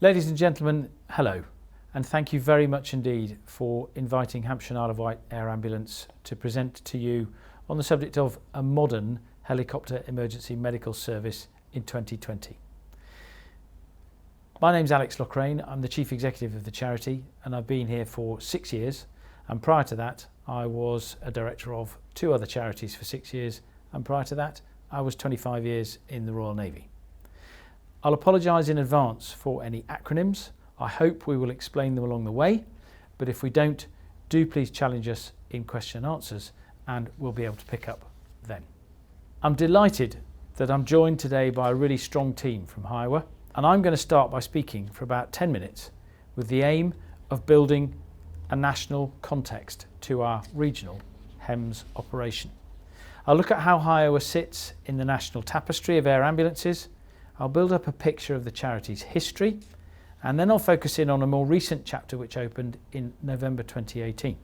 Ladies and gentlemen, hello, and thank you very much indeed for inviting Hampshire and Isle of Wight Air Ambulance to present to you on the subject of a modern helicopter emergency medical service in 2020. My name's Alex Lockrane. I'm the Chief Executive of the charity, and I've been here for 6 years, and prior to that I was a director of 2 other charities for 6 years, and prior to that I was 25 years in the Royal Navy. I'll apologise in advance for any acronyms. I hope we will explain them along the way, but if we don't, do please challenge us in question and answers and we'll be able to pick up then. I'm delighted that I'm joined today by a really strong team from Iowa, and I'm going to start by speaking for about 10 minutes with the aim of building a national context to our regional HEMS operation. I'll look at how Iowa sits in the national tapestry of air ambulances. I'll build up a picture of the charity's history, and then I'll focus in on a more recent chapter which opened in November 2018.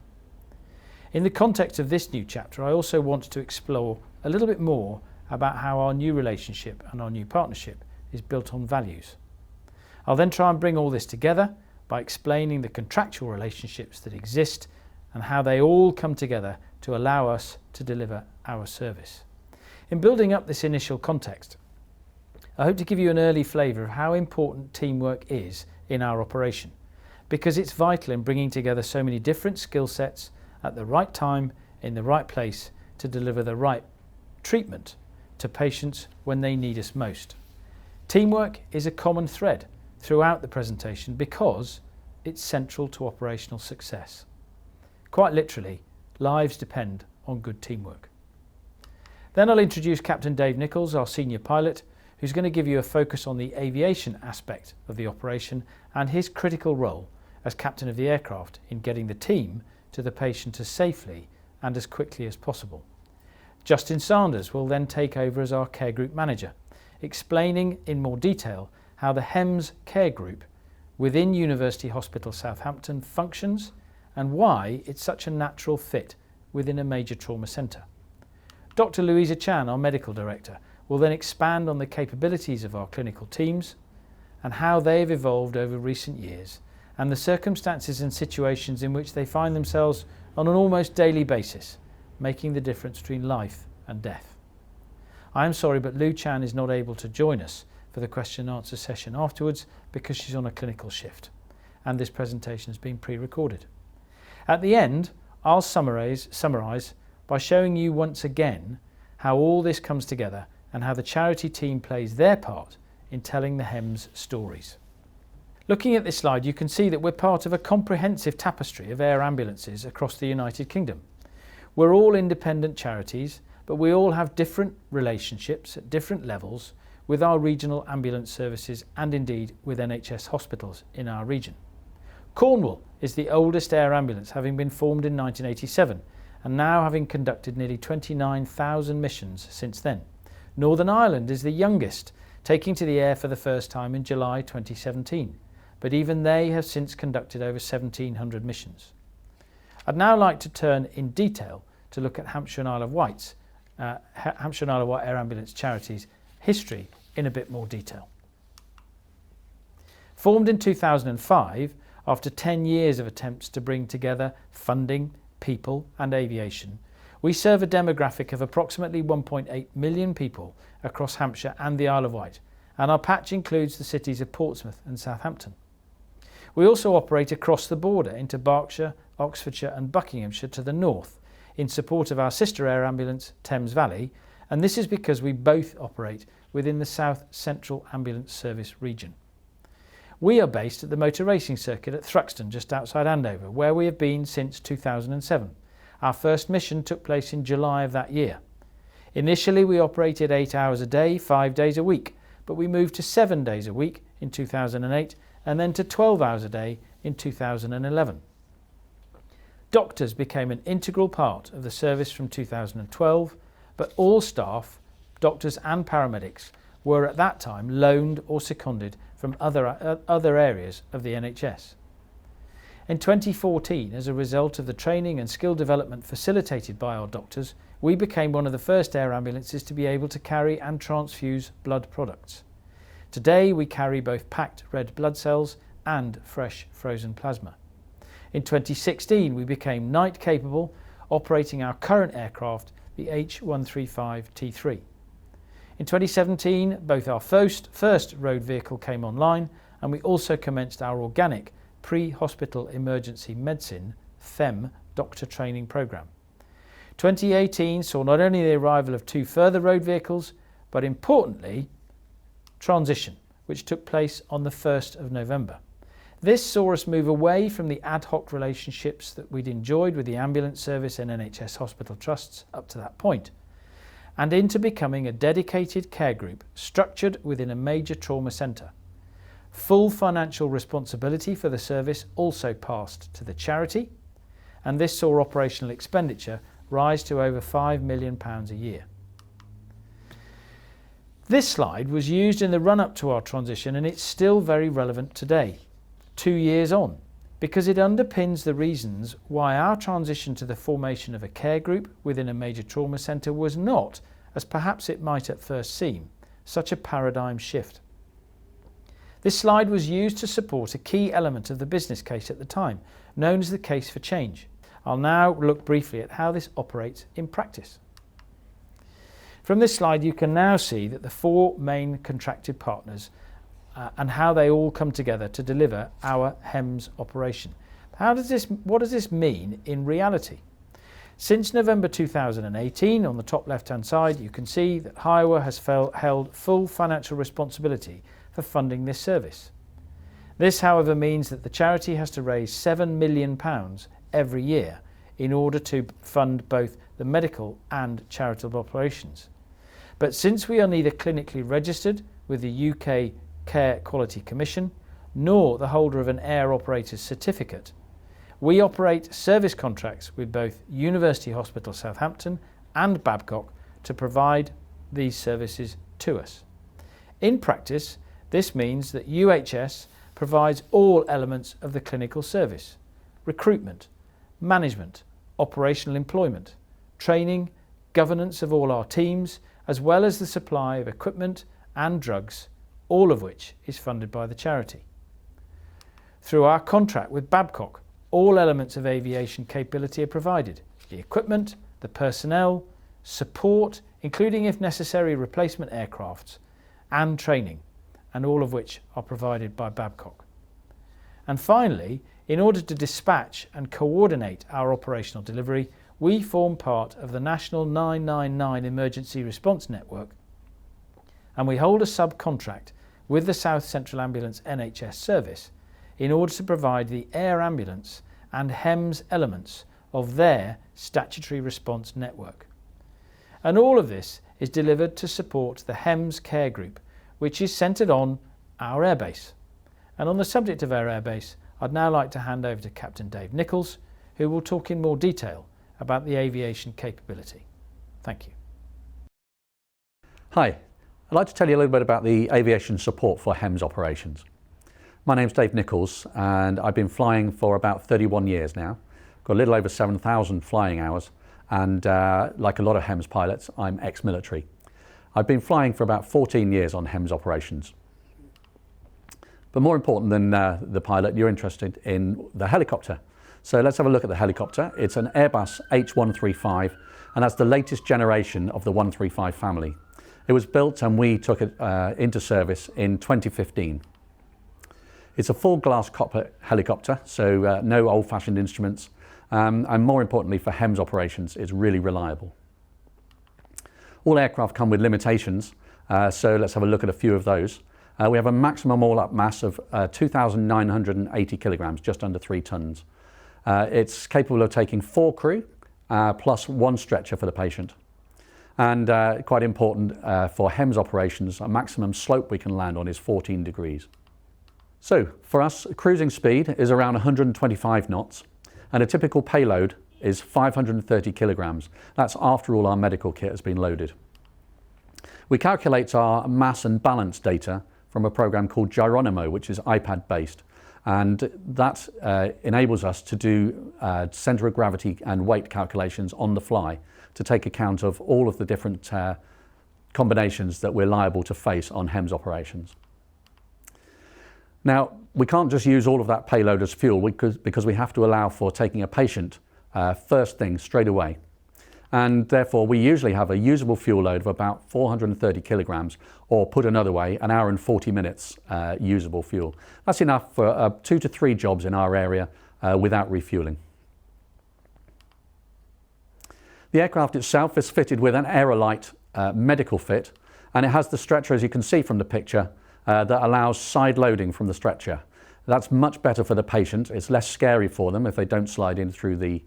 In the context of this new chapter, I also want to explore a little bit more about how our new relationship and our new partnership is built on values. I'll then try and bring all this together by explaining the contractual relationships that exist and how they all come together to allow us to deliver our service. In building up this initial context, I hope to give you an early flavour of how important teamwork is in our operation, because it's vital in bringing together so many different skill sets at the right time in the right place to deliver the right treatment to patients when they need us most. Teamwork is a common thread throughout the presentation because it's central to operational success. Quite literally, lives depend on good teamwork. Then I'll introduce Captain Dave Nichols, our senior pilot, who's going to give you a focus on the aviation aspect of the operation and his critical role as captain of the aircraft in getting the team to the patient as safely and as quickly as possible. Justin Sanders will then take over as our care group manager, explaining in more detail how the HEMS care group within University Hospital Southampton functions and why it's such a natural fit within a major trauma centre. Dr. Louisa Chan, our medical director, will then expand on the capabilities of our clinical teams and how they have evolved over recent years and the circumstances and situations in which they find themselves on an almost daily basis, making the difference between life and death. I am sorry, but Lou Chan is not able to join us for the question and answer session afterwards because she's on a clinical shift, and this presentation has been pre-recorded. At the end, I'll summarise by showing you once again how all this comes together and how the charity team plays their part in telling the HEMS stories. Looking at this slide, you can see that we're part of a comprehensive tapestry of air ambulances across the United Kingdom. We're all independent charities, but we all have different relationships at different levels with our regional ambulance services and indeed with NHS hospitals in our region. Cornwall is the oldest air ambulance, having been formed in 1987 and now having conducted nearly 29,000 missions since then. Northern Ireland is the youngest, taking to the air for the first time in July 2017, but even they have since conducted over 1,700 missions. I'd now like to turn in detail to look at Hampshire and Isle of Wight Air Ambulance Charity's history in a bit more detail. Formed in 2005, after 10 years of attempts to bring together funding, people and aviation, we serve a demographic of approximately 1.8 million people across Hampshire and the Isle of Wight, and our patch includes the cities of Portsmouth and Southampton. We also operate across the border into Berkshire, Oxfordshire and Buckinghamshire to the north in support of our sister air ambulance Thames Valley, and this is because we both operate within the South Central Ambulance Service region. We are based at the motor racing circuit at Thruxton, just outside Andover, where we have been since 2007. Our first mission took place in July of that year. Initially we operated 8 hours a day, 5 days a week, but we moved to 7 days a week in 2008 and then to 12 hours a day in 2011. Doctors became an integral part of the service from 2012, but all staff, doctors and paramedics, were at that time loaned or seconded from other areas of the NHS. In 2014, as a result of the training and skill development facilitated by our doctors, we became one of the first air ambulances to be able to carry and transfuse blood products. Today we carry both packed red blood cells and fresh frozen plasma. In 2016 we became night capable, operating our current aircraft, the H135T3. In 2017 both our first road vehicle came online, and we also commenced our organic pre-hospital emergency medicine (FEM) doctor training programme. 2018 saw not only the arrival of 2 further road vehicles, but importantly, transition, which took place on the 1st of November. This saw us move away from the ad hoc relationships that we'd enjoyed with the ambulance service and NHS hospital trusts up to that point, and into becoming a dedicated care group structured within a major trauma centre. Full financial responsibility for the service also passed to the charity, and this saw operational expenditure rise to over £5 million a year. This slide was used in the run-up to our transition, and it's still very relevant today, 2 years on, because it underpins the reasons why our transition to the formation of a care group within a major trauma centre was not, as perhaps it might at first seem, such a paradigm shift. This slide was used to support a key element of the business case at the time, known as the case for change. I'll now look briefly at how this operates in practice. From this slide you can now see that the 4 main contracted partners and how they all come together to deliver our HEMS operation. What does this mean in reality? Since November 2018, on the top left-hand side, you can see that HIWA has held full financial responsibility for funding this service. This, however, means that the charity has to raise £7 million every year in order to fund both the medical and charitable operations. But since we are neither clinically registered with the UK Care Quality Commission nor the holder of an air operator's certificate, we operate service contracts with both University Hospital Southampton and Babcock to provide these services to us. In practice, this means that UHS provides all elements of the clinical service: recruitment, management, operational employment, training, governance of all our teams, as well as the supply of equipment and drugs, all of which is funded by the charity. Through our contract with Babcock, all elements of aviation capability are provided: the equipment, the personnel, support, including if necessary replacement aircrafts, and training, and all of which are provided by Babcock. And finally, in order to dispatch and coordinate our operational delivery, we form part of the National 999 Emergency Response Network, and we hold a subcontract with the South Central Ambulance NHS service in order to provide the air ambulance and HEMS elements of their statutory response network. And all of this is delivered to support the HEMS care group, which is centred on our airbase. And on the subject of our airbase, I'd now like to hand over to Captain Dave Nichols, who will talk in more detail about the aviation capability. Thank you. Hi, I'd like to tell you a little bit about the aviation support for HEMS operations. My name's Dave Nichols, and I've been flying for about 31 years now. Got a little over 7,000 flying hours, and like a lot of HEMS pilots, I'm ex-military. I've been flying for about 14 years on HEMS operations. But more important than the pilot, you're interested in the helicopter. So let's have a look at the helicopter. It's an Airbus H135, and that's the latest generation of the 135 family. It was built and we took it into service in 2015. It's a full glass cockpit helicopter, so no old-fashioned instruments, and more importantly for HEMS operations, it's really reliable. All aircraft come with limitations, so let's have a look at a few of those. We have a maximum all-up mass of 2,980 kilograms, just under 3 tons. It's capable of taking 4 crew, plus 1 stretcher for the patient. And quite important for HEMS operations, a maximum slope we can land on is 14 degrees. So for us, cruising speed is around 125 knots, and a typical payload is 530 kilograms. That's after all our medical kit has been loaded. We calculate our mass and balance data from a program called Geronimo, which is iPad based, and that enables us to do center of gravity and weight calculations on the fly to take account of all of the different combinations that we're liable to face on HEMS operations. Now, we can't just use all of that payload as fuel because we have to allow for taking a patient first thing straight away. And therefore, we usually have a usable fuel load of about 430 kilograms, or put another way, an hour and 40 minutes usable fuel. That's enough for 2 to 3 jobs in our area without refueling. The aircraft itself is fitted with an Aerolite medical fit, and it has the stretcher, as you can see from the picture, that allows side loading from the stretcher. That's much better for the patient. It's less scary for them if they don't slide in through the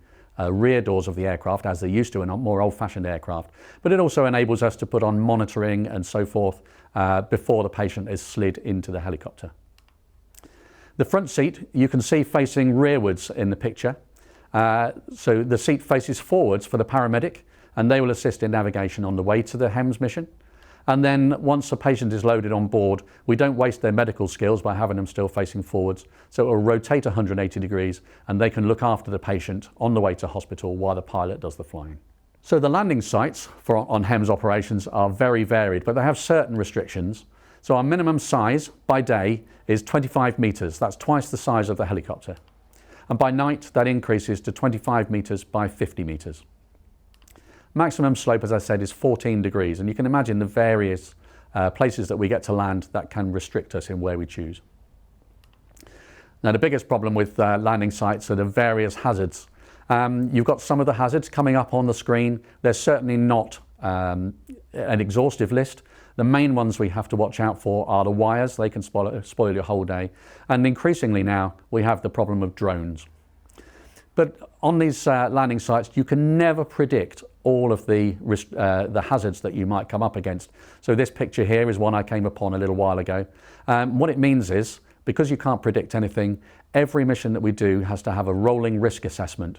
rear doors of the aircraft as they used to in a more old-fashioned aircraft. But it also enables us to put on monitoring and so forth before the patient is slid into the helicopter. The front seat you can see facing rearwards in the picture. So the seat faces forwards for the paramedic, and they will assist in navigation on the way to the HEMS mission. And then once a patient is loaded on board, we don't waste their medical skills by having them still facing forwards. So it will rotate 180 degrees and they can look after the patient on the way to hospital while the pilot does the flying. So the landing sites on HEMS operations are very varied, but they have certain restrictions. So our minimum size by day is 25 metres. That's twice the size of the helicopter. And by night, that increases to 25 metres by 50 metres. Maximum slope, as I said, is 14 degrees, and you can imagine the various places that we get to land that can restrict us in where we choose. Now, the biggest problem with landing sites are the various hazards. You've got some of the hazards coming up on the screen. They're certainly not an exhaustive list. The main ones we have to watch out for are the wires. They can spoil your whole day. And increasingly now, we have the problem of drones. But on these landing sites, you can never predict all of the hazards that you might come up against. So this picture here is one I came upon a little while ago. What it means is, because you can't predict anything, every mission that we do has to have a rolling risk assessment.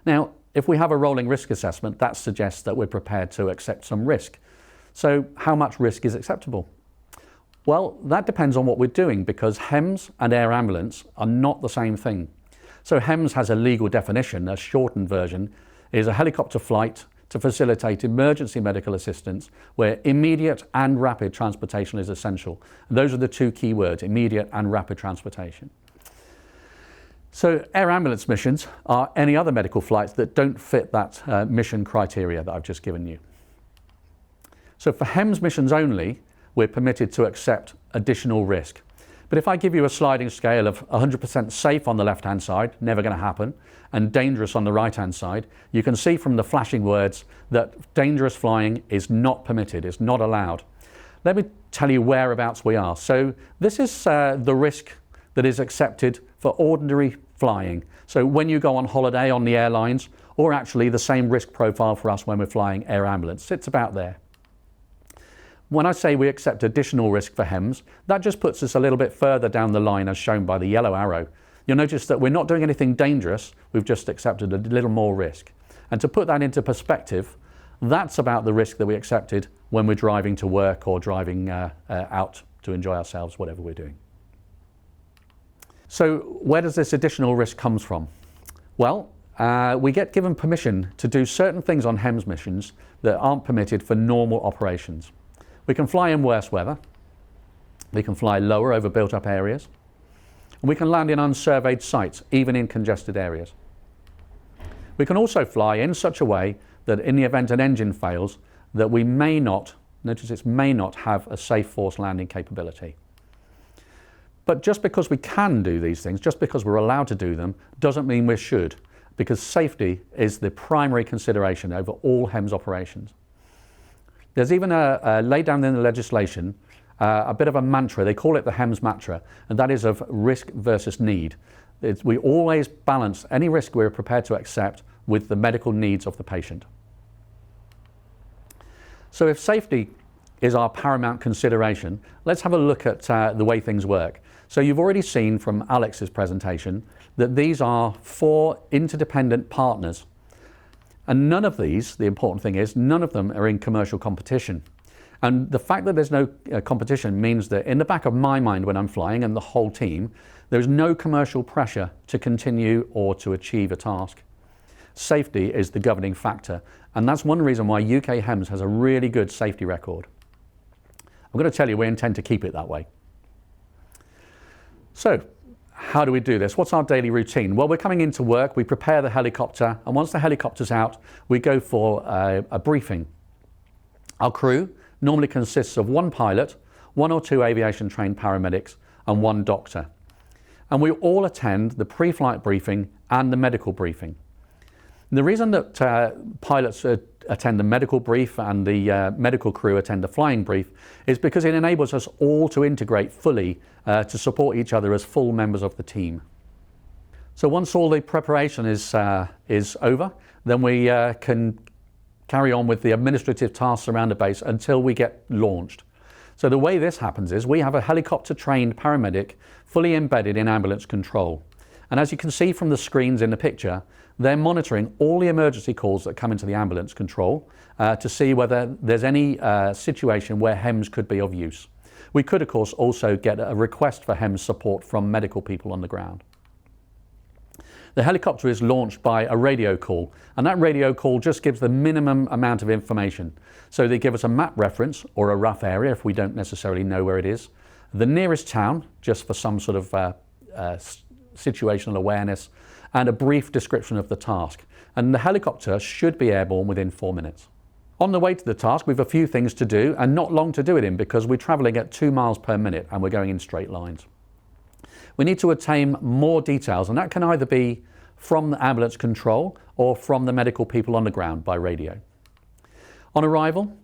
Now, if we have a rolling risk assessment, that suggests that we're prepared to accept some risk. So how much risk is acceptable? Well, that depends on what we're doing, because HEMS and air ambulance are not the same thing. So HEMS has a legal definition. A shortened version is a helicopter flight to facilitate emergency medical assistance where immediate and rapid transportation is essential. And those are the two key words, immediate and rapid transportation. So air ambulance missions are any other medical flights that don't fit that mission criteria that I've just given you. So for HEMS missions only, we're permitted to accept additional risk. But if I give you a sliding scale of 100% safe on the left-hand side, never going to happen, and dangerous on the right-hand side, you can see from the flashing words that dangerous flying is not permitted, it's not allowed. Let me tell you whereabouts we are. So this is the risk that is accepted for ordinary flying. So when you go on holiday on the airlines, or actually the same risk profile for us when we're flying air ambulance, it's about there. When I say we accept additional risk for HEMS, that just puts us a little bit further down the line as shown by the yellow arrow. You'll notice that we're not doing anything dangerous, we've just accepted a little more risk. And to put that into perspective, that's about the risk that we accepted when we're driving to work or driving out to enjoy ourselves, whatever we're doing. So where does this additional risk come from? Well, we get given permission to do certain things on HEMS missions that aren't permitted for normal operations. We can fly in worse weather, we can fly lower over built-up areas, and we can land in unsurveyed sites, even in congested areas. We can also fly in such a way that in the event an engine fails, that we may not, notice it's may not, have a safe forced landing capability. But just because we can do these things, just because we're allowed to do them, doesn't mean we should, because safety is the primary consideration over all HEMS operations. There's even laid down in the legislation a bit of a mantra. They call it the HEMS mantra, and that is of risk versus need. We always balance any risk we're prepared to accept with the medical needs of the patient. So if safety is our paramount consideration, let's have a look at the way things work. So you've already seen from Alex's presentation that these are 4 interdependent partners. And none of these, the important thing is, none of them are in commercial competition. And the fact that there's no competition means that in the back of my mind when I'm flying, and the whole team, there's no commercial pressure to continue or to achieve a task. Safety is the governing factor, and that's one reason why UK HEMS has a really good safety record. I'm going to tell you we intend to keep it that way. So, how do we do this? What's our daily routine? Well, we're coming into work, we prepare the helicopter, and once the helicopter's out, we go for a briefing. Our crew normally consists of one pilot, 1 or 2 aviation-trained paramedics, and 1 doctor. And we all attend the pre-flight briefing and the medical briefing. And the reason that pilots attend the medical brief and the medical crew attend the flying brief is because it enables us all to integrate fully to support each other as full members of the team. So once all the preparation is over, then we can carry on with the administrative tasks around the base until we get launched. So the way this happens is we have a helicopter-trained paramedic fully embedded in ambulance control. And as you can see from the screens in the picture, they're monitoring all the emergency calls that come into the ambulance control to see whether there's any situation where HEMS could be of use. We could, of course, also get a request for HEMS support from medical people on the ground. The helicopter is launched by a radio call, and that radio call just gives the minimum amount of information. So they give us a map reference or a rough area if we don't necessarily know where it is, the nearest town, just for some sort of situational awareness, and a brief description of the task. And the helicopter should be airborne within 4 minutes. On the way to the task, we've a few things to do, and not long to do it in because we're travelling at 2 miles per minute and we're going in straight lines. We need to obtain more details, and that can either be from the ambulance control or from the medical people on the ground by radio. On arrival,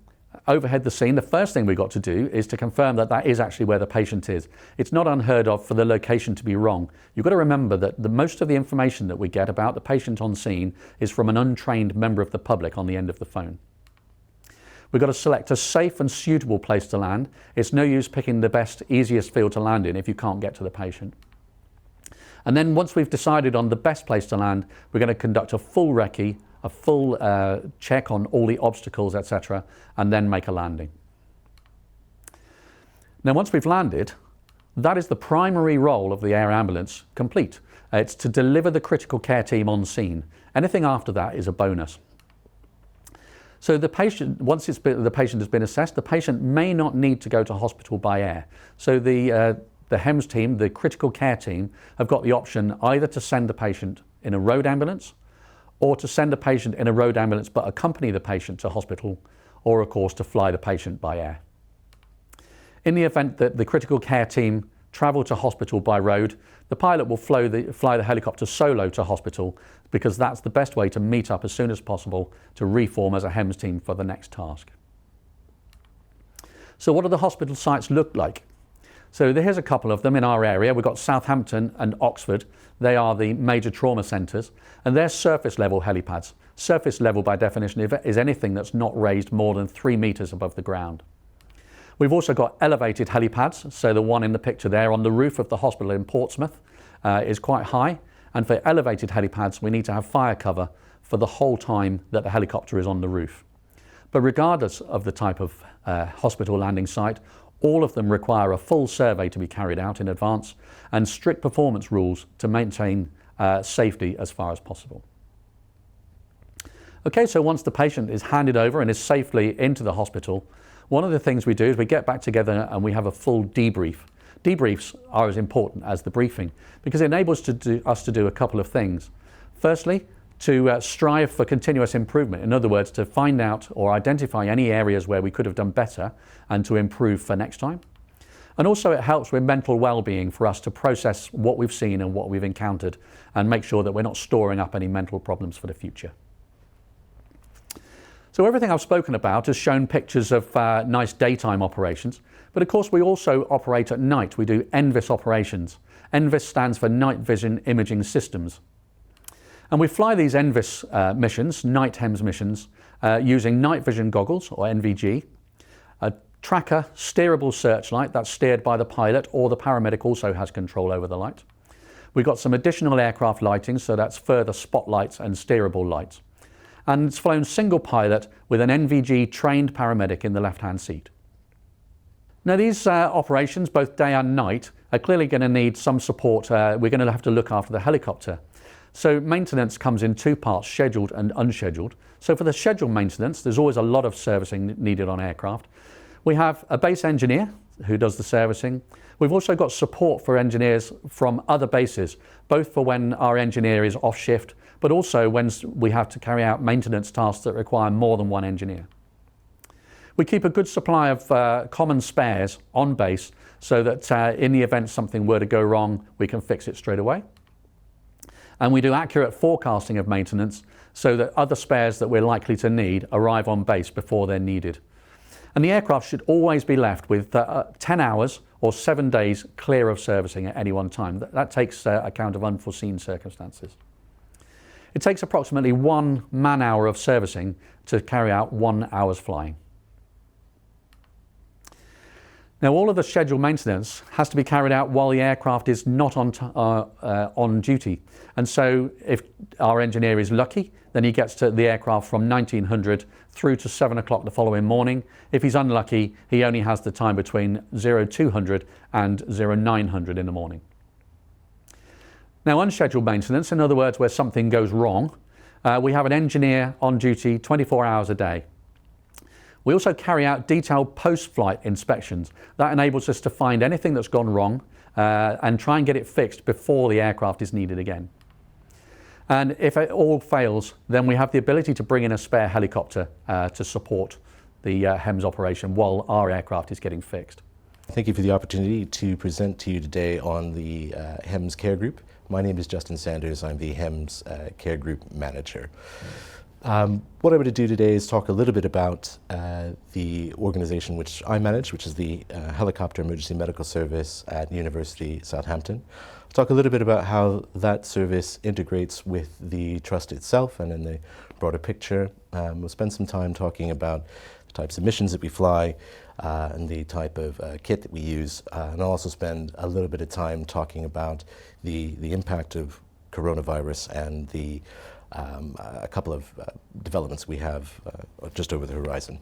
overhead the scene, the first thing we've got to do is to confirm that that is actually where the patient is. It's not unheard of for the location to be wrong. You've got to remember that most of the information that we get about the patient on scene is from an untrained member of the public on the end of the phone. We've got to select a safe and suitable place to land. It's no use picking the best, easiest field to land in if you can't get to the patient. And then once we've decided on the best place to land, we're going to conduct a full recce, a full check on all the obstacles, etc., and then make a landing. Now, once we've landed, that is the primary role of the air ambulance complete. It's to deliver the critical care team on scene. Anything after that is a bonus. So the patient, once the patient has been assessed, the patient may not need to go to hospital by air. So the HEMS team, the critical care team, have got the option either to send the patient in a road ambulance or to send a patient in a road ambulance but accompany the patient to hospital, or of course to fly the patient by air. In the event that the critical care team travel to hospital by road, the pilot will fly the helicopter solo to hospital because that's the best way to meet up as soon as possible to reform as a HEMS team for the next task. So what do the hospital sites look like? So here's a couple of them in our area. We've got Southampton and Oxford. They are the major trauma centres, and they're surface level helipads. Surface level by definition is anything that's not raised more than 3 metres above the ground. We've also got elevated helipads. So the one in the picture there on the roof of the hospital in Portsmouth is quite high. And for elevated helipads, we need to have fire cover for the whole time that the helicopter is on the roof. But regardless of the type of hospital landing site, all of them require a full survey to be carried out in advance and strict performance rules to maintain safety as far as possible. Okay, so once the patient is handed over and is safely into the hospital, one of the things we do is we get back together and we have a full debrief. Debriefs are as important as the briefing because it enables us to do a couple of things. Firstly, to strive for continuous improvement. In other words, to find out or identify any areas where we could have done better and to improve for next time. And also it helps with mental well-being for us to process what we've seen and what we've encountered and make sure that we're not storing up any mental problems for the future. So everything I've spoken about has shown pictures of nice daytime operations, but of course we also operate at night. We do NVIS operations. NVIS stands for Night Vision Imaging Systems. And we fly these NVIS missions, night HEMS missions, using night vision goggles, or NVG, a tracker steerable searchlight that's steered by the pilot, or the paramedic also has control over the light. We've got some additional aircraft lighting, so that's further spotlights and steerable lights. And it's flown single pilot with an NVG trained paramedic in the left-hand seat. Now these operations, both day and night, are clearly going to need some support. We're going to have to look after the helicopter. So maintenance comes in 2 parts, scheduled and unscheduled. So for the scheduled maintenance, there's always a lot of servicing needed on aircraft. We have a base engineer, who does the servicing. We've also got support for engineers from other bases, both for when our engineer is off shift, but also when we have to carry out maintenance tasks that require more than one engineer. We keep a good supply of common spares on base so that in the event something were to go wrong, we can fix it straight away. And we do accurate forecasting of maintenance so that other spares that we're likely to need arrive on base before they're needed. And the aircraft should always be left with 10 hours or 7 days clear of servicing at any one time. That takes account of unforeseen circumstances. It takes approximately 1 man-hour of servicing to carry out 1 hour's flying. Now, all of the scheduled maintenance has to be carried out while the aircraft is not on duty. And so if our engineer is lucky, then he gets to the aircraft from 1900 through to 7 o'clock the following morning. If he's unlucky, he only has the time between 0200 and 0900 in the morning. Now, unscheduled maintenance, in other words, where something goes wrong, we have an engineer on duty 24 hours a day. We also carry out detailed post-flight inspections. That enables us to find anything that's gone wrong and try and get it fixed before the aircraft is needed again. And if it all fails, then we have the ability to bring in a spare helicopter to support the HEMS operation while our aircraft is getting fixed. Thank you for the opportunity to present to you today on the HEMS Care Group. My name is Justin Sanders. I'm the HEMS Care Group Manager. What I'm going to do today is talk a little bit about the organization which I manage, which is the Helicopter Emergency Medical Service at University Southampton. I'll talk a little bit about how that service integrates with the trust itself and in the broader picture. We'll spend some time talking about the types of missions that we fly and the type of kit that we use. And I'll also spend a little bit of time talking about the impact of coronavirus and a couple of developments we have just over the horizon.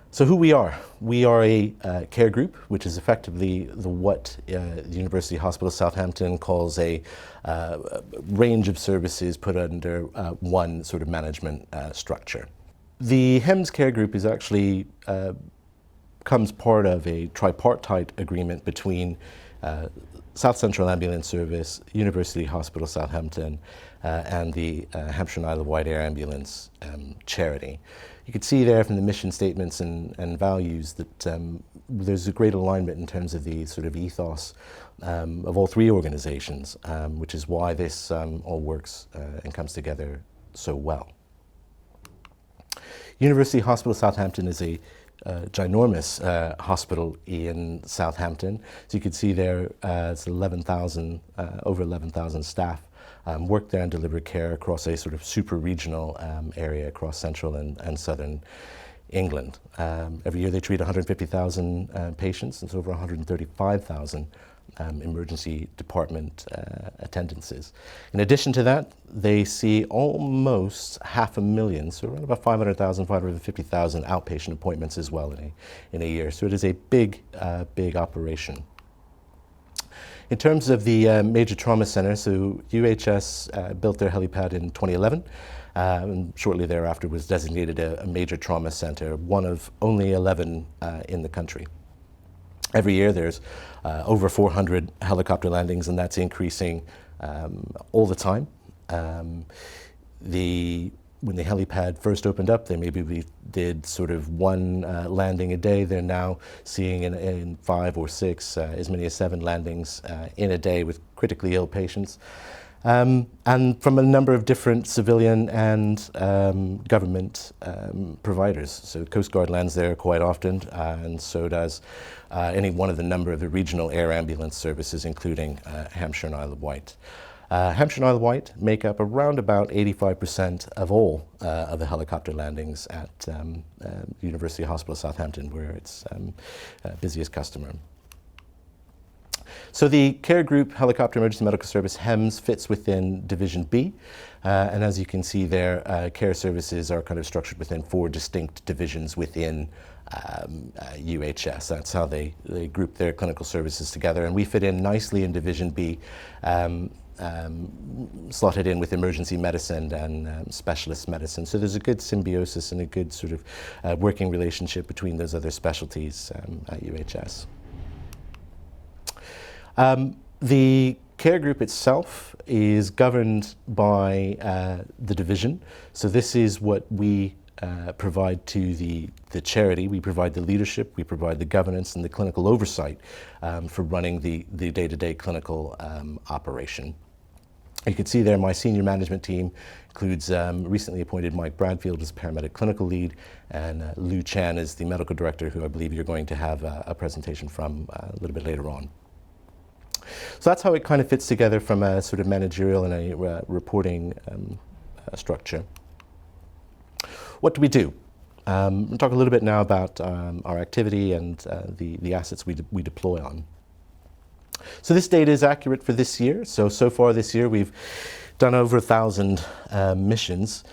So who we are a care group, which is effectively what the University Hospital Southampton calls a range of services put under one sort of management structure. The HEMS Care Group is actually comes part of a tripartite agreement between South Central Ambulance Service, University Hospital Southampton, and the Hampshire and Isle of Wight Air Ambulance charity. You can see there from the mission statements and values that there's a great alignment in terms of the sort of ethos of all three organizations, which is why this all works and comes together so well. University Hospital Southampton is a ginormous hospital in Southampton. So you can see there it's 11,000, over 11,000 staff work there and deliver care across a sort of super regional area across central and southern England. Every year they treat 150,000 patients and so over 135,000 emergency department attendances. In addition to that, they see almost 500,000, so around about 500,000, 550,000 outpatient appointments as well in a year. So it is a big operation. In terms of the major trauma center, so UHS built their helipad in 2011. And shortly thereafter was designated a major trauma center, one of only 11 in the country. Every year there's over 400 helicopter landings, and that's increasing all the time. When the helipad first opened up, we did sort of one landing a day. They're now seeing in 5 or 6, as many as 7 landings in a day with critically ill patients. And from a number of different civilian and government providers. So Coast Guard lands there quite often, and so does any one of the number of the regional air ambulance services, including Hampshire and Isle of Wight. Hampshire and Isle of Wight make up around about 85% of all of the helicopter landings at University Hospital Southampton, where it's busiest customer. So the Care Group Helicopter Emergency Medical Service, HEMS, fits within Division B. And as you can see there, care services are kind of structured within 4 distinct divisions within UHS. That's how they group their clinical services together. And we fit in nicely in Division B. slotted in with emergency medicine and specialist medicine. So there's a good symbiosis and a good sort of working relationship between those other specialties at UHS. The care group itself is governed by the division. So this is what we provide to the charity. We provide the leadership, we provide the governance and the clinical oversight for running the day-to-day clinical operation. You can see there my senior management team includes recently appointed Mike Bradfield as paramedic clinical lead, and Lou Chan is the medical director, who I believe you're going to have a presentation from a little bit later on. So that's how it kind of fits together from a sort of managerial and a reporting structure. What do we do? We'll talk a little bit now about our activity and the assets we deploy on. So this data is accurate for this year. So far this year we've done over 1,000 missions.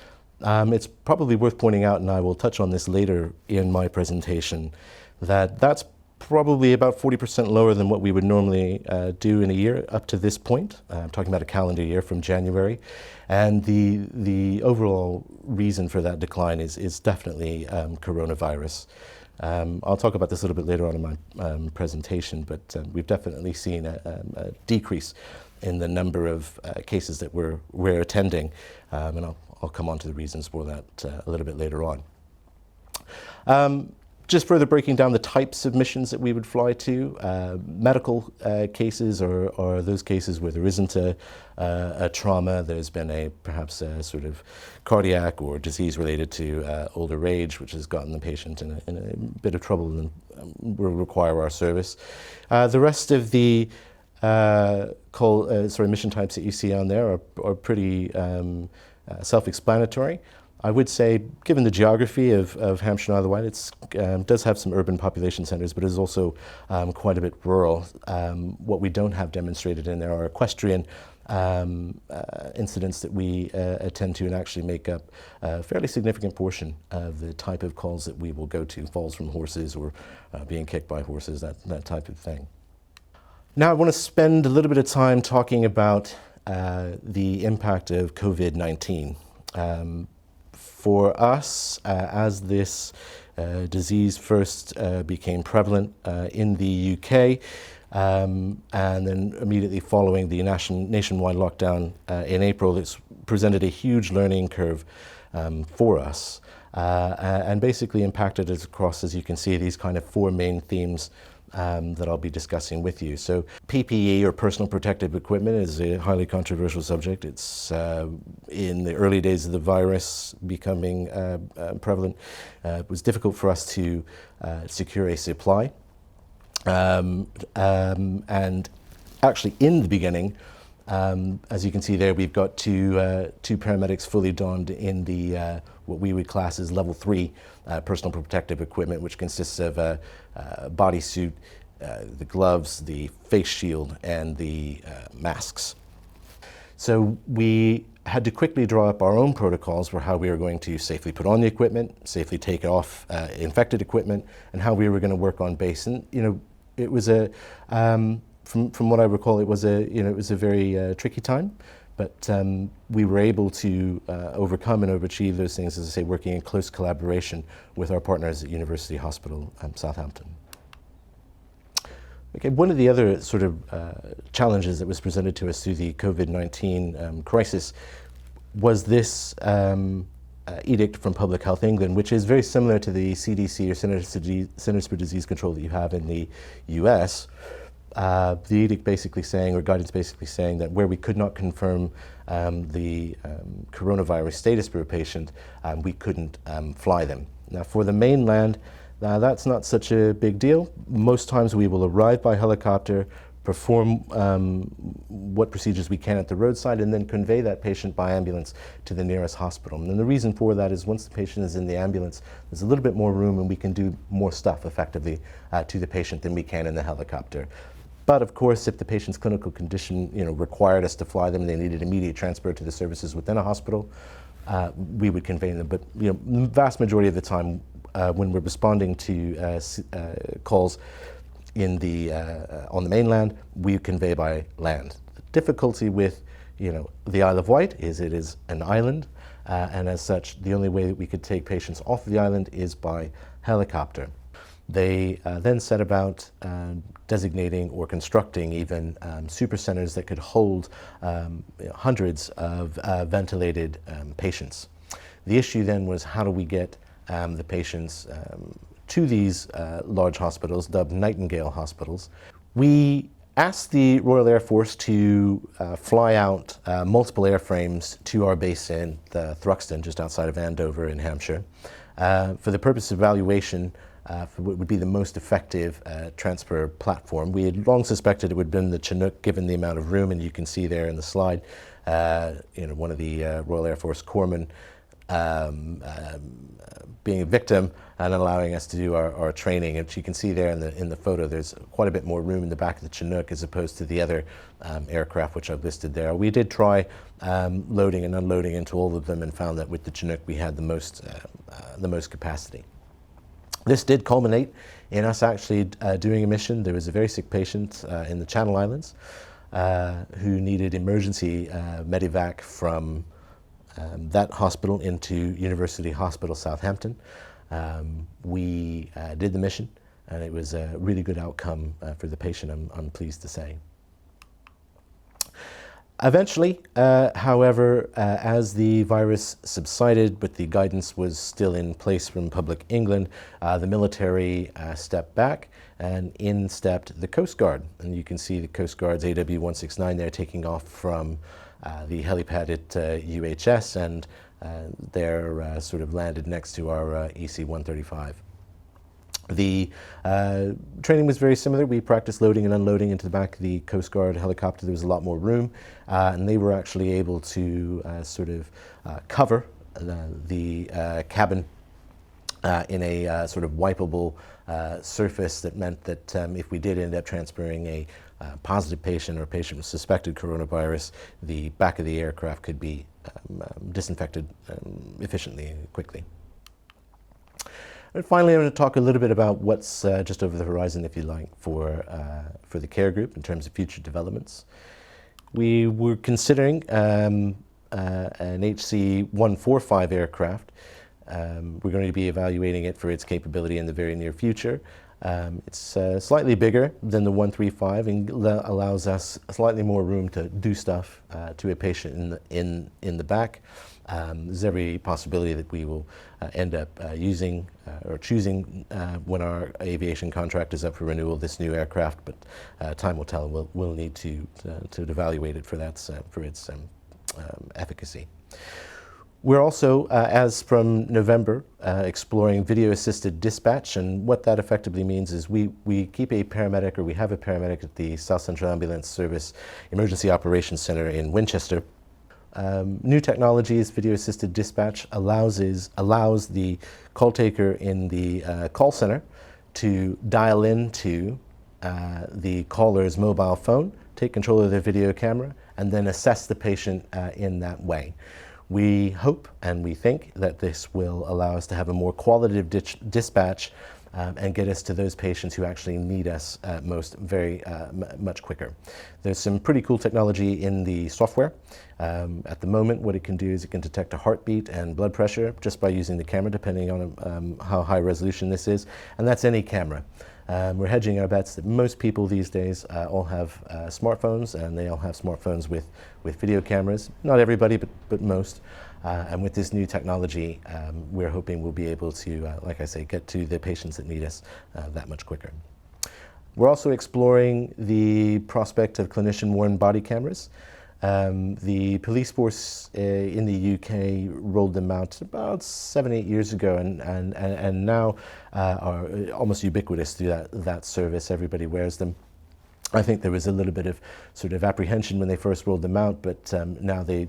It's probably worth pointing out, and I will touch on this later in my presentation, that's probably about 40% lower than what we would normally do in a year up to this point. I'm talking about a calendar year from January. And the overall reason for that decline is definitely coronavirus. I'll talk about this a little bit later on in my presentation, but we've definitely seen a decrease in the number of cases that we're attending, and I'll come on to the reasons for that a little bit later on. Just further breaking down the types of missions that we would fly to, medical cases or those cases where there isn't a trauma, there's been perhaps a sort of cardiac or disease related to older age, which has gotten the patient in a bit of trouble and will require our service. The rest of the mission types that you see on there are pretty self-explanatory. I would say, given the geography of Hampshire and Isle of Wight, it does have some urban population centres, but is also quite a bit rural. What we don't have demonstrated in there are equestrian incidents that we attend to and actually make up a fairly significant portion of the type of calls that we will go to, falls from horses or being kicked by horses, that type of thing. Now I want to spend a little bit of time talking about the impact of COVID-19. For us, as this disease first became prevalent in the UK, and then immediately following the nationwide lockdown in April, it's presented a huge learning curve for us, and basically impacted us across, as you can see, these kind of four main themes that I'll be discussing with you. So PPE, or personal protective equipment, is a highly controversial subject. It's in the early days of the virus becoming prevalent. It was difficult for us to secure a supply. And actually in the beginning, as you can see there, we've got two paramedics fully donned in the what we would class as level 3 personal protective equipment, which consists of a bodysuit, the gloves, the face shield, and the masks. So we had to quickly draw up our own protocols for how we were going to safely put on the equipment, safely take off infected equipment, and how we were going to work on base. And it was from what I recall, it was a very tricky time, but we were able to overcome and overachieve those things, as I say, working in close collaboration with our partners at University Hospital Southampton. Okay, one of the other sort of challenges that was presented to us through the COVID-19 crisis was this edict from Public Health England, which is very similar to the CDC, or Centers for Disease Control, that you have in the US. The edict basically saying, or guidance basically saying, that where we could not confirm the coronavirus status for a patient, we couldn't fly them. Now for the mainland, that's not such a big deal. Most times we will arrive by helicopter, perform what procedures we can at the roadside, and then convey that patient by ambulance to the nearest hospital. And the reason for that is once the patient is in the ambulance, there's a little bit more room and we can do more stuff effectively to the patient than we can in the helicopter. But of course, if the patient's clinical condition required us to fly them, they needed immediate transfer to the services within a hospital, we would convey them. But the vast majority of the time, when we're responding to calls on the mainland, we convey by land. difficulty with the Isle of Wight is it is an island, and as such, the only way that we could take patients off the island is by helicopter. They then set about designating or constructing even super centers that could hold hundreds of ventilated patients. The issue then was, how do we get the patients to these large hospitals, dubbed Nightingale hospitals? We asked the Royal Air Force to fly out multiple airframes to our base in Thruxton, just outside of Andover in Hampshire, for the purpose of evaluation for what would be the most effective transfer platform. We had long suspected it would have been the Chinook, given the amount of room, and you can see there in the slide, one of the Royal Air Force corpsmen being a victim and allowing us to do our training. And you can see there in the photo, there's quite a bit more room in the back of the Chinook as opposed to the other aircraft which I've listed there. We did try loading and unloading into all of them and found that with the Chinook we had the most capacity. This did culminate in us actually doing a mission. There was a very sick patient in the Channel Islands who needed emergency medevac from that hospital into University Hospital Southampton. We did the mission, and it was a really good outcome for the patient, I'm pleased to say. Eventually, however, as the virus subsided, but the guidance was still in place from Public England, the military stepped back, and in stepped the Coast Guard. And you can see the Coast Guard's AW169 there taking off from the helipad at UHS, and they're sort of landed next to our EC-135. The training was very similar. We practiced loading and unloading into the back of the Coast Guard helicopter. There was a lot more room, and they were actually able to cover the cabin in a sort of wipeable surface that meant that if we did end up transferring a positive patient or a patient with suspected coronavirus, the back of the aircraft could be disinfected efficiently and quickly. And finally, I'm going to talk a little bit about what's just over the horizon, if you like, for the care group in terms of future developments. We were considering an HC-145 aircraft. We're going to be evaluating it for its capability in the very near future. It's slightly bigger than the 135 and allows us slightly more room to do stuff to a patient in the back. There's every possibility that we will end up using or choosing when our aviation contract is up for renewal this new aircraft, but time will tell. We'll need to evaluate it for its efficacy. We're also, as from November, exploring video-assisted dispatch, and what that effectively means is we keep a paramedic, or we have a paramedic at the South Central Ambulance Service Emergency Operations Center in Winchester. New technologies, video-assisted dispatch allows the call taker in the call center to dial into the caller's mobile phone, take control of their video camera, and then assess the patient in that way. We hope and we think that this will allow us to have a more qualitative dispatch and get us to those patients who actually need us most very much quicker. There's some pretty cool technology in the software. At the moment, what it can do is it can detect a heartbeat and blood pressure just by using the camera, depending on how high resolution this is, and that's any camera. We're hedging our bets that most people these days all have smartphones, and they all have smartphones with video cameras. Not everybody, but most. And with this new technology, we're hoping we'll be able to, like I say, get to the patients that need us that much quicker. We're also exploring the prospect of clinician-worn body cameras. The police force in the UK rolled them out about 7-8 years ago, and now are almost ubiquitous through that service. Everybody wears them. I think there was a little bit of sort of apprehension when they first rolled them out, but now they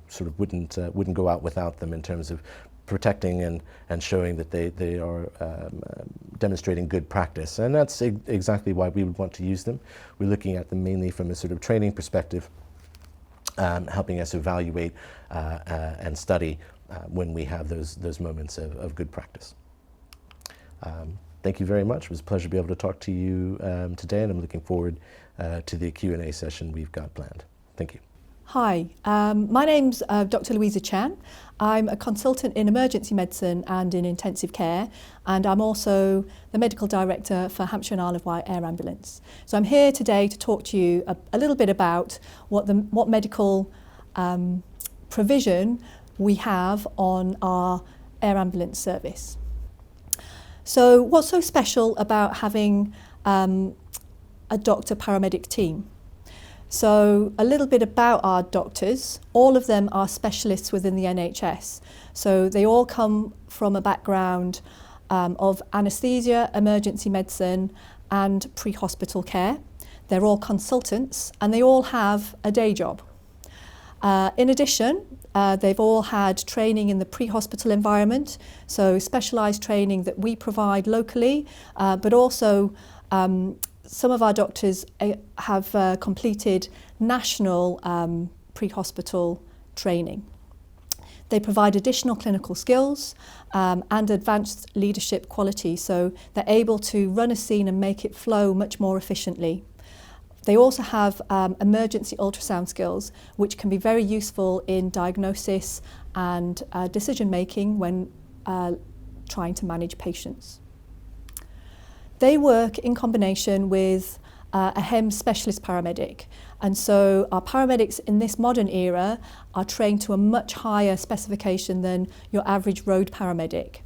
sort of wouldn't go out without them in terms of protecting and showing that they are demonstrating good practice. And that's exactly why we would want to use them. We're looking at them mainly from a sort of training perspective, helping us evaluate and study when we have those moments of good practice. Thank you very much. It was a pleasure to be able to talk to you today, and I'm looking forward to the Q&A session we've got planned. Thank you. Hi, my name's Dr. Louisa Chan. I'm a consultant in emergency medicine and in intensive care, and I'm also the medical director for Hampshire and Isle of Wight Air Ambulance. So I'm here today to talk to you a little bit about what medical provision we have on our air ambulance service. So what's so special about having a doctor paramedic team? So a little bit about our doctors. All of them are specialists within the NHS. So they all come from a background of anaesthesia, emergency medicine and pre-hospital care. They're all consultants and they all have a day job. In addition, they've all had training in the pre-hospital environment, so specialised training that we provide locally, but also some of our doctors have completed national pre-hospital training. They provide additional clinical skills and advanced leadership qualities, so they're able to run a scene and make it flow much more efficiently. They also have emergency ultrasound skills, which can be very useful in diagnosis and decision making when trying to manage patients. They work in combination with a HEMS specialist paramedic, and so our paramedics in this modern era are trained to a much higher specification than your average road paramedic.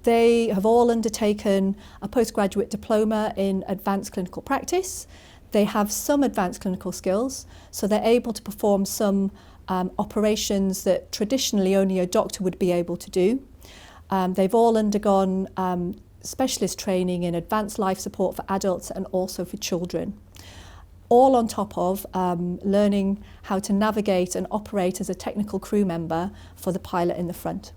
They have all undertaken a postgraduate diploma in advanced clinical practice. They have some advanced clinical skills, so they're able to perform some operations that traditionally only a doctor would be able to do. They've all undergone specialist training in advanced life support for adults and also for children, all on top of learning how to navigate and operate as a technical crew member for the pilot in the front.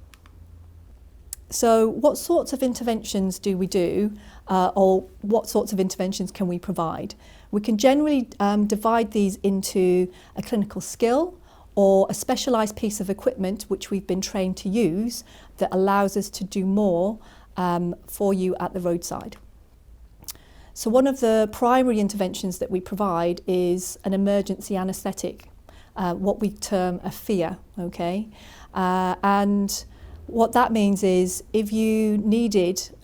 So what sorts of interventions do we do, or what sorts of interventions can we provide? We can generally divide these into a clinical skill or a specialised piece of equipment which we've been trained to use that allows us to do more for you at the roadside. So one of the primary interventions that we provide is an emergency anaesthetic, what we term a FIA, okay? And what that means is if you needed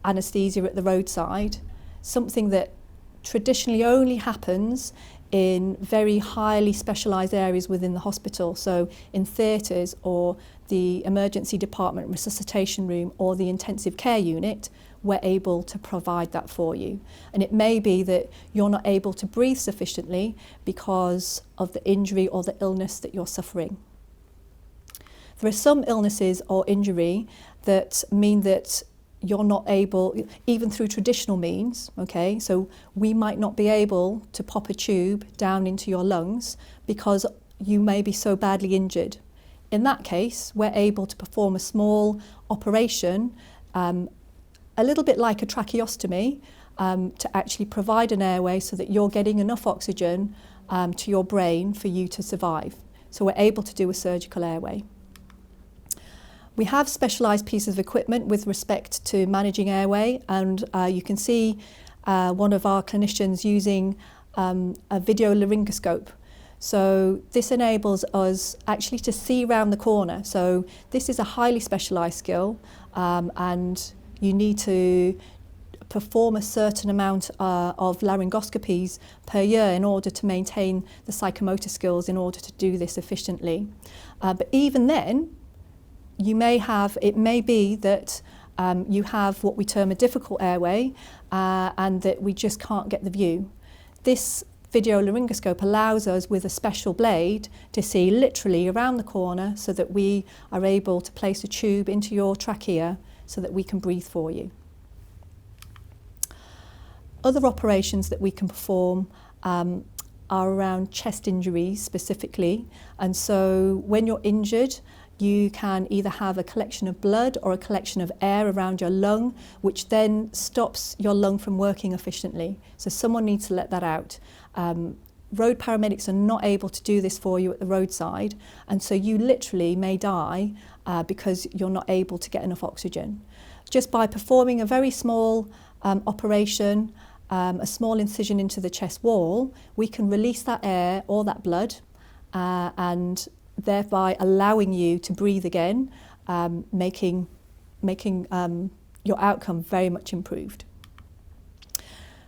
anaesthesia at the roadside, something that traditionally only happens in very highly specialised areas within the hospital, so in theatres or the emergency department, resuscitation room or the intensive care unit, we're able to provide that for you. And it may be that you're not able to breathe sufficiently because of the injury or the illness that you're suffering. There are some illnesses or injury that mean that you're not able, even through traditional means, okay, so we might not be able to pop a tube down into your lungs because you may be so badly injured. In that case, we're able to perform a small operation, a little bit like a tracheostomy, to actually provide an airway so that you're getting enough oxygen to your brain for you to survive. So we're able to do a surgical airway. We have specialised pieces of equipment with respect to managing airway, and you can see one of our clinicians using a video laryngoscope. So this enables us actually to see round the corner. So this is a highly specialised skill, and you need to perform a certain amount of laryngoscopies per year in order to maintain the psychomotor skills in order to do this efficiently. But even then, it may be that you have what we term a difficult airway and that we just can't get the view. This video laryngoscope allows us with a special blade to see literally around the corner so that we are able to place a tube into your trachea so that we can breathe for you. Other operations that we can perform are around chest injuries specifically, and so when you're injured you can either have a collection of blood or a collection of air around your lung, which then stops your lung from working efficiently. So someone needs to let that out. Road paramedics are not able to do this for you at the roadside, and so you literally may die because you're not able to get enough oxygen. Just by performing a very small operation a small incision into the chest wall, we can release that air or that blood and thereby allowing you to breathe again, making your outcome very much improved.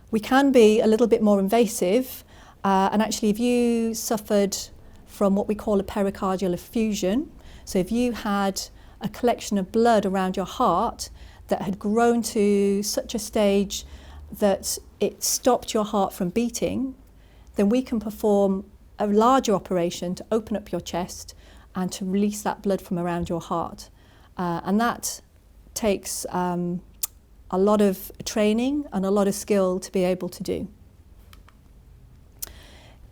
We can be a little bit more invasive, and actually if you suffered from what we call a pericardial effusion, so if you had a collection of blood around your heart that had grown to such a stage that it stopped your heart from beating, then we can perform a larger operation to open up your chest and to release that blood from around your heart. And that takes a lot of training and a lot of skill to be able to do.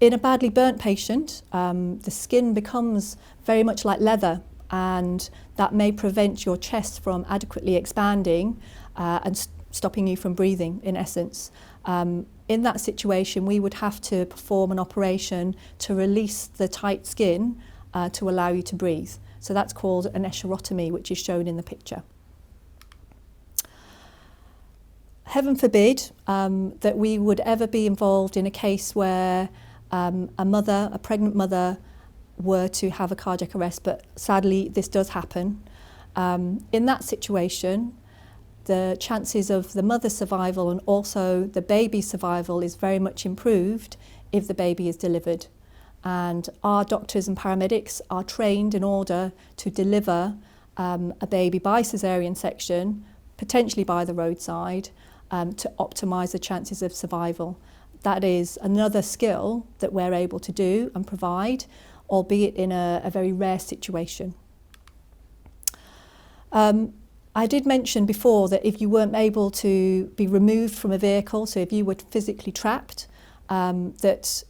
In a badly burnt patient, the skin becomes very much like leather, and that may prevent your chest from adequately expanding and stopping you from breathing, in essence. In that situation, we would have to perform an operation to release the tight skin to allow you to breathe. So that's called an escherotomy, which is shown in the picture. Heaven forbid that we would ever be involved in a case where a pregnant mother, were to have a cardiac arrest, but sadly this does happen. In that situation, the chances of the mother's survival and also the baby's survival is very much improved if the baby is delivered. And our doctors and paramedics are trained in order to deliver a baby by caesarean section, potentially by the roadside, to optimise the chances of survival. That is another skill that we're able to do and provide, albeit in a very rare situation. I did mention before that if you weren't able to be removed from a vehicle, so if you were physically trapped, that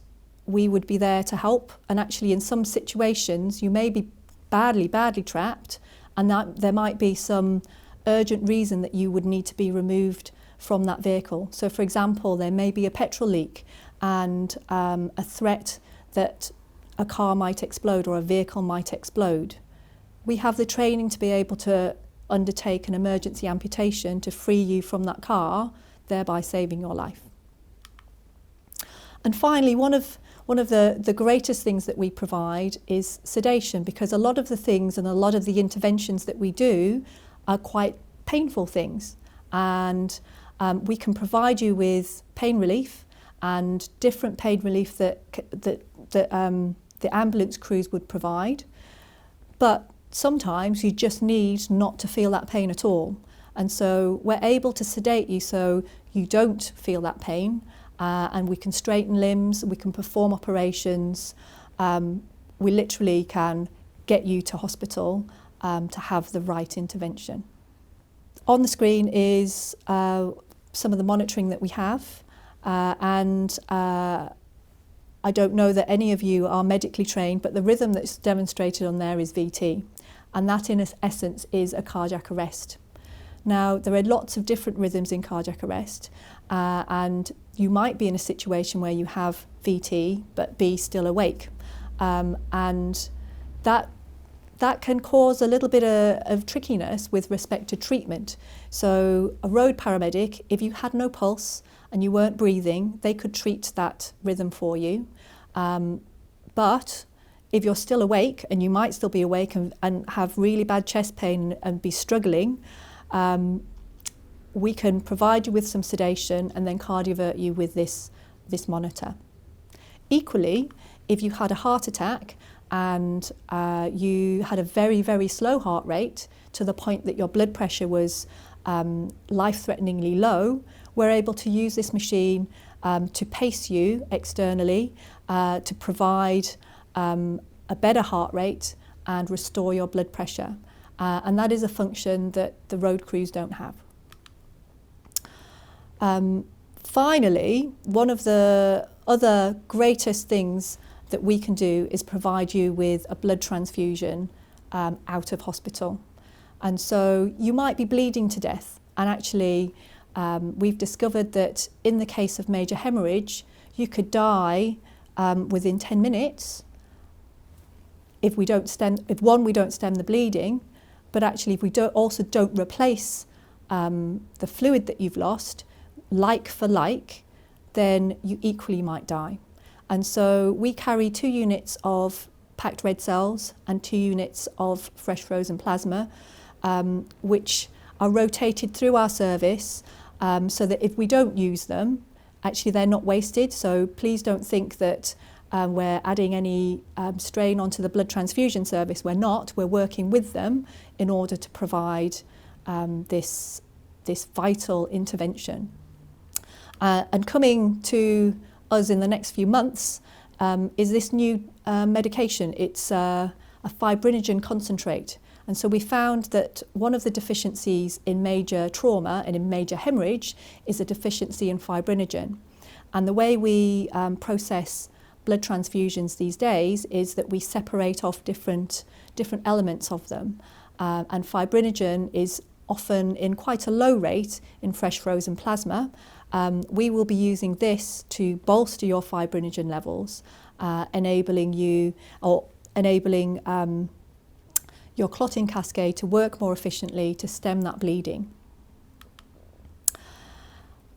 we would be there to help. And actually in some situations you may be badly trapped, and that there might be some urgent reason that you would need to be removed from that vehicle. So for example, there may be a petrol leak and a threat that a car might explode or a vehicle might explode. We have the training to be able to undertake an emergency amputation to free you from that car, thereby saving your life. And finally, one of the greatest things that we provide is sedation, because a lot of the things and a lot of the interventions that we do are quite painful things, and we can provide you with pain relief and different pain relief that the ambulance crews would provide, but sometimes you just need not to feel that pain at all, and so we're able to sedate you so you don't feel that pain, and we can straighten limbs, we can perform operations, we literally can get you to hospital to have the right intervention. On the screen is some of the monitoring that we have, and I don't know that any of you are medically trained, but the rhythm that's demonstrated on there is VT, and that in essence is a cardiac arrest. Now, there are lots of different rhythms in cardiac arrest, and you might be in a situation where you have VT but be still awake, and that can cause a little bit of trickiness with respect to treatment. So a road paramedic, if you had no pulse and you weren't breathing, they could treat that rhythm for you. But if you're still awake, and you might still be awake and have really bad chest pain and be struggling, we can provide you with some sedation and then cardiovert you with this monitor. Equally, if you had a heart attack and you had a very, very slow heart rate to the point that your blood pressure was life-threateningly low, we're able to use this machine to pace you externally, to provide a better heart rate and restore your blood pressure. And that is a function that the road crews don't have. Finally, one of the other greatest things that we can do is provide you with a blood transfusion out of hospital. And so you might be bleeding to death, and actually we've discovered that in the case of major hemorrhage, you could die within 10 minutes if we don't stem the bleeding, but actually if we don't replace the fluid that you've lost, like for like, then you equally might die. And so we carry 2 units of packed red cells and 2 units of fresh frozen plasma, which are rotated through our service so that if we don't use them, actually they're not wasted. So please don't think that we're adding any strain onto the blood transfusion service. We're not. We're working with them in order to provide this vital intervention. And coming to us in the next few months is this new medication. It's a fibrinogen concentrate. And so we found that one of the deficiencies in major trauma and in major hemorrhage is a deficiency in fibrinogen. And the way we process blood transfusions these days is that we separate off different elements of them. And fibrinogen is often in quite a low rate in fresh frozen plasma. We will be using this to bolster your fibrinogen levels, enabling your clotting cascade to work more efficiently to stem that bleeding.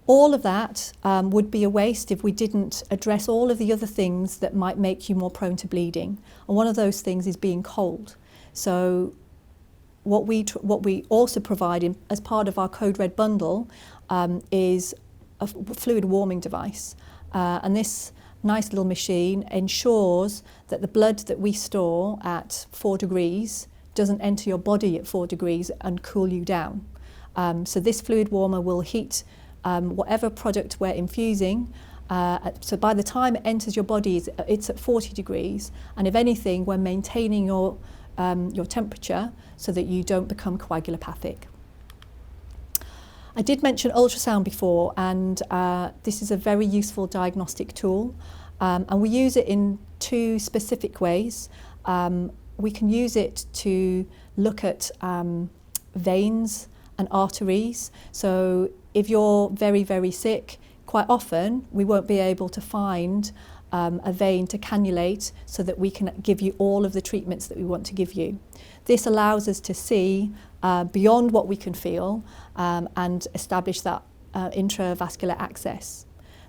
All of that would be a waste if we didn't address all of the other things that might make you more prone to bleeding. And one of those things is being cold. So what we also provide as part of our Code Red bundle is a fluid warming device. And this nice little machine ensures that the blood that we store at 4 degrees doesn't enter your body at 4 degrees and cool you down. So this fluid warmer will heat whatever product we're infusing. So by the time it enters your body, it's at 40 degrees. And if anything, we're maintaining your temperature so that you don't become coagulopathic. I did mention ultrasound before, and this is a very useful diagnostic tool. And we use it in 2 specific ways. We can use it to look at veins and arteries. So if you're very, very sick, quite often we won't be able to find a vein to cannulate so that we can give you all of the treatments that we want to give you. This allows us to see beyond what we can feel and establish that intravascular access.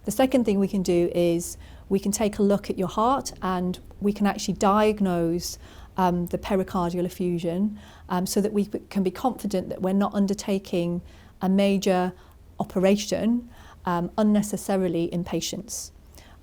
The second thing we can do is we can take a look at your heart and we can actually diagnose the pericardial effusion so that we can be confident that we're not undertaking a major operation unnecessarily in patients.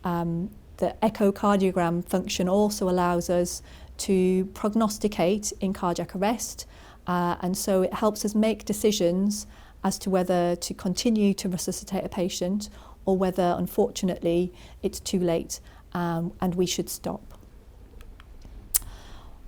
The echocardiogram function also allows us to prognosticate in cardiac arrest, and so it helps us make decisions as to whether to continue to resuscitate a patient or whether, unfortunately, it's too late and we should stop.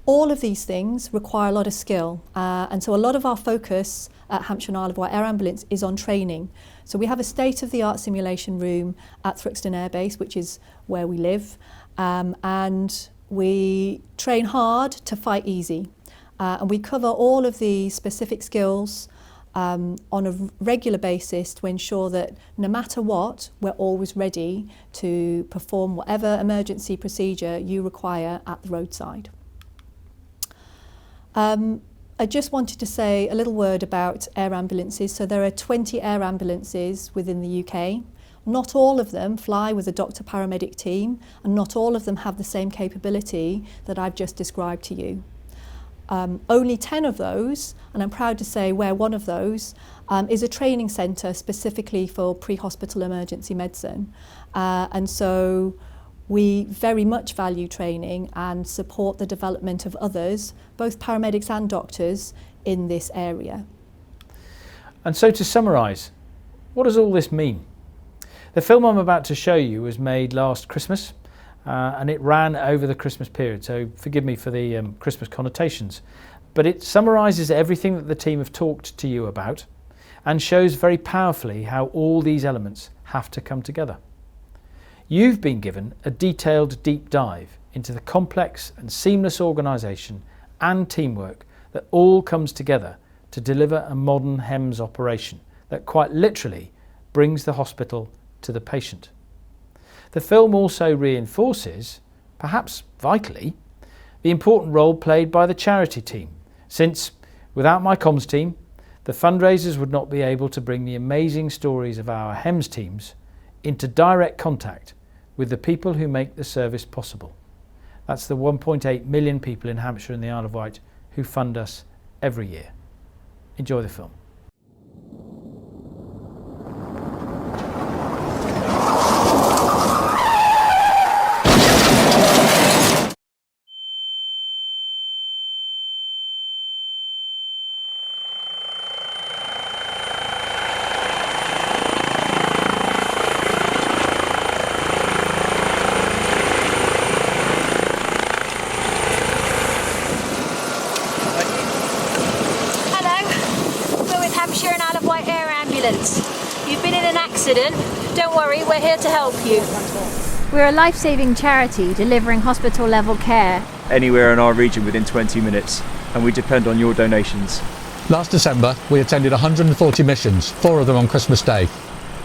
All of these things require a lot of skill, and so a lot of our focus at Hampshire and Isle of Wight Air Ambulance is on training. So we have a state-of-the-art simulation room at Thruxton Air Base, which is where we live, and we train hard to fight easy. And we cover all of the specific skills on a regular basis to ensure that no matter what, we're always ready to perform whatever emergency procedure you require at the roadside. I just wanted to say a little word about air ambulances. So there are 20 air ambulances within the UK. Not all of them fly with a doctor paramedic team, and not all of them have the same capability that I've just described to you. Only 10 of those, and I'm proud to say we're one of those, is a training centre specifically for pre-hospital emergency medicine. And so we very much value training and support the development of others, both paramedics and doctors, in this area. And so to summarise, what does all this mean? The film I'm about to show you was made last Christmas and it ran over the Christmas period, so forgive me for the Christmas connotations. But it summarises everything that the team have talked to you about and shows very powerfully how all these elements have to come together. You've been given a detailed deep dive into the complex and seamless organisation and teamwork that all comes together to deliver a modern HEMS operation that quite literally brings the hospital to the patient. The film also reinforces, perhaps vitally, the important role played by the charity team, since without my comms team, the fundraisers would not be able to bring the amazing stories of our HEMS teams into direct contact with the people who make the service possible. That's the 1.8 million people in Hampshire and the Isle of Wight who fund us every year. Enjoy the film. Hampshire and Isle of Wight Air Ambulance. You've been in an accident. Don't worry, we're here to help you. We're a life-saving charity delivering hospital-level care anywhere in our region within 20 minutes, and we depend on your donations. Last December, we attended 140 missions, 4 of them on Christmas Day.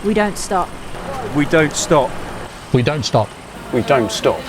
We don't stop. We don't stop. We don't stop. We don't stop.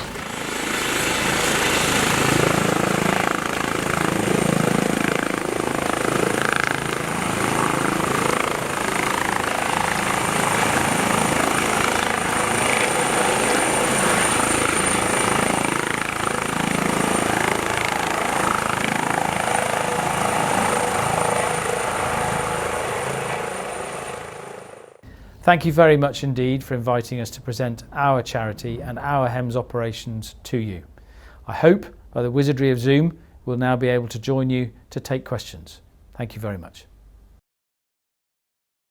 Thank you very much indeed for inviting us to present our charity and our HEMS operations to you. I hope, by the wizardry of Zoom, we'll now be able to join you to take questions. Thank you very much.